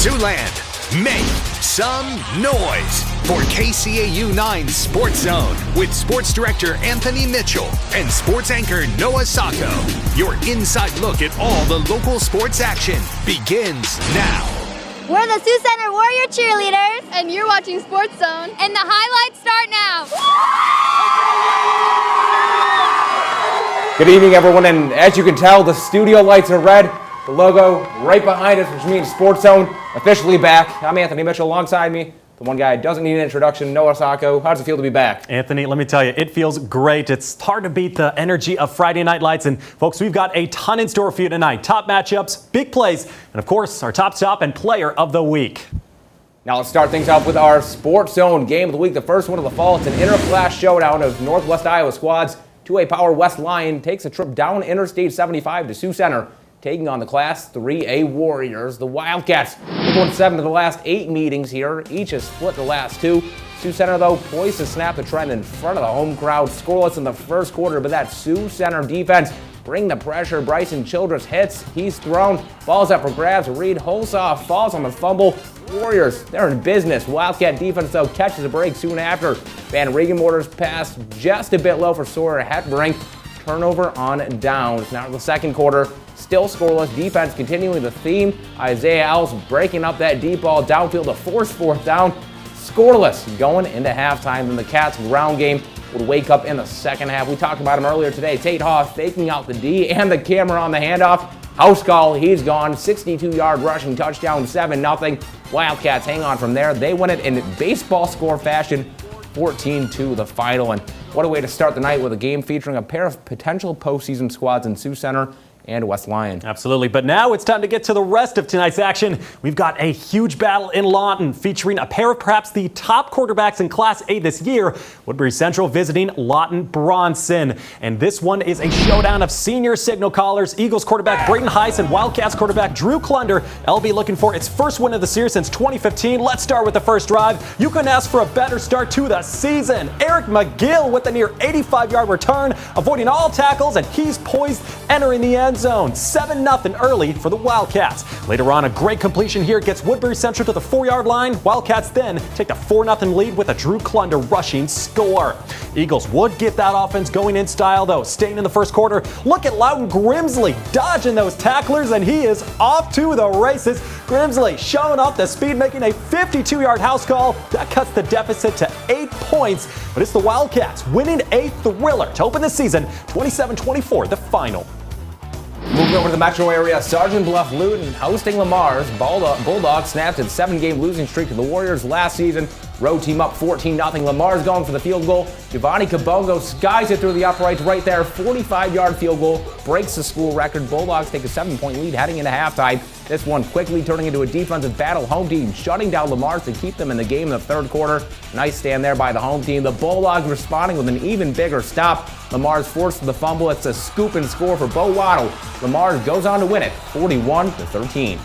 Siouxland, make some noise for KCAU-9 Sports Zone with Sports Director Anthony Mitchell and Sports Anchor Noah Sacco. Your inside look at all the local sports action begins now. We're the Sioux Center Warrior cheerleaders, and you're watching Sports Zone, and the highlights start now. Good evening, everyone, and as you can tell, the studio lights are red. The logo right behind us, which means Sports Zone officially back. I'm Anthony Mitchell. Alongside me, the one guy who doesn't need an introduction, Noah Sacco. How does it feel to be back? Anthony, let me tell you, it feels great. It's hard to beat the energy of Friday Night Lights. And folks, we've got a ton in store for you tonight. Top matchups, big plays, and of course, our top stop and player of the week. Now let's start things off with our Sports Zone game of the week. The first one of the fall. It's an inter-class showdown of Northwest Iowa squads. 2A Power West Lion takes a trip down Interstate 75 to Sioux Center, taking on the Class 3A Warriors. The Wildcats have won 7 of the last 8 meetings here. Each has split the last 2. Sioux Center, though, poised to snap the trend in front of the home crowd. Scoreless in the first quarter, but that Sioux Center defense bring the pressure. Bryson Childress hits. He's thrown. Ball's up for grabs. Reed Holsoff falls on the fumble. Warriors, they're in business. Wildcat defense, though, catches a break soon after. Van Regenmorter's pass just a bit low for Sawyer Hetbrink. Turnover on downs. Now the second quarter, still scoreless. Defense continuing the theme. Isaiah Ellis breaking up that deep ball downfield to force fourth down. Scoreless going into halftime. Then the Cats' ground game would wake up in the second half. We talked about him earlier today. Tate Hoff faking out the D and the camera on the handoff. House call, he's gone. 62-yard rushing touchdown, 7-0. Wildcats hang on from there. They win it in baseball score fashion, 14-2 the final. And what a way to start the night with a game featuring a pair of potential postseason squads in Sioux Center and West Lion. Absolutely, but now it's time to get to the rest of tonight's action. We've got a huge battle in Lawton featuring a pair of perhaps the top quarterbacks in Class A this year. Woodbury Central visiting Lawton Bronson. And this one is a showdown of senior signal callers. Eagles quarterback Brayden Heiss and Wildcats quarterback Drew Klunder. LB looking for its first win of the series since 2015. Let's start with the first drive. You couldn't ask for a better start to the season. Eric McGill with a near 85-yard return, avoiding all tackles, and he's poised entering the end zone. 7-0 early for the Wildcats. Later on, a great completion here gets Woodbury Central to the 4-yard line. Wildcats then take the 4-0 lead with a Drew Klunder rushing score. Eagles would get that offense going in style, though. Staying in the first quarter, look at Loudon Grimsley dodging those tacklers, and he is off to the races. Grimsley showing off the speed, making a 52-yard house call. That cuts the deficit to 8 points, but it's the Wildcats winning a thriller to open the season, 27-24, the final. Moving over to the metro area, Sergeant Bluff Luton hosting Lamar's. Bulldogs snapped its 7-game losing streak to the Warriors last season. Road team up 14-0. Lamar's going for the field goal. Giovanni Cabongo skies it through the uprights right there. 45-yard field goal breaks the school record. Bulldogs take a 7-point lead heading into halftime. This one quickly turning into a defensive battle. Home team shutting down Lamar's to keep them in the game in the third quarter. Nice stand there by the home team. The Bulldogs responding with an even bigger stop. Lamar's forced the fumble. It's a scoop and score for Bo Waddle. Lamar's goes on to win it, 41-13.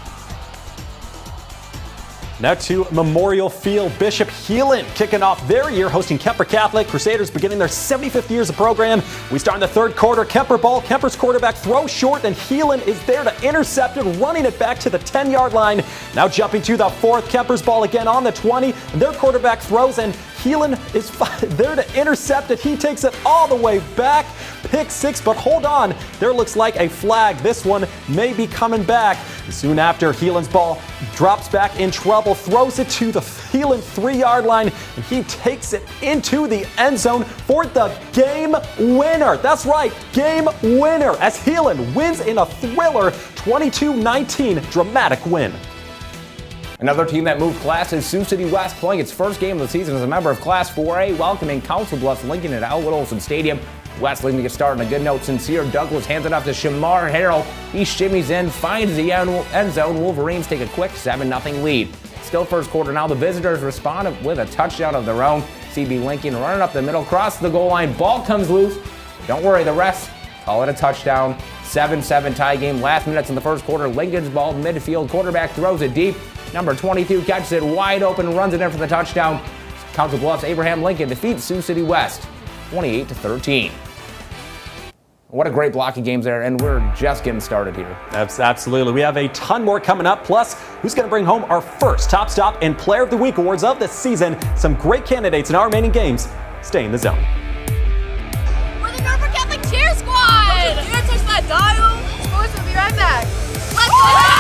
Now to Memorial Field. Bishop Heelan kicking off their year hosting Kemper Catholic. Crusaders beginning their 75th years of program. We start in the third quarter. Kemper ball. Kemper's quarterback throws short, and Heelan is there to intercept it, running it back to the 10-yard line. Now jumping to the fourth. Kemper's ball again on the 20. And their quarterback throws, and Heelan is there to intercept it. He takes it all the way back. Pick 6, but hold on. There looks like a flag. This one may be coming back. Soon after, Heelan's ball drops back in trouble, throws it to the Heelan 3-yard line, and he takes it into the end zone for the game winner. That's right, game winner, as Heelan wins in a thriller 22-19 dramatic win. Another team that moved class is Sioux City West, playing its first game of the season as a member of Class 4A, welcoming Council Bluffs Lincoln at Elwood Olson Stadium. West looking to get started on a good note. Sincere Douglas hands it off to Shamar Harrell. He shimmies in, finds the end zone. Wolverines take a quick 7-0 lead. Still first quarter now. The visitors respond with a touchdown of their own. CB Lincoln running up the middle, cross the goal line. Ball comes loose. Don't worry, the refs call it a touchdown. 7-7 tie game. Last minutes in the first quarter. Lincoln's ball midfield. Quarterback throws it deep. Number 22 catches it wide open, runs it in for the touchdown. Council Bluffs Abraham Lincoln defeats Sioux City West 28-13. What a great block of games there, and we're just getting started here. Absolutely. We have a ton more coming up. Plus, who's going to bring home our first Top Stop and Player of the Week awards of the season? Some great candidates in our remaining games. Stay in the zone. We're the Norfolk Catholic Cheer Squad! Don't touch that dial! Sports will be right back. Let's go!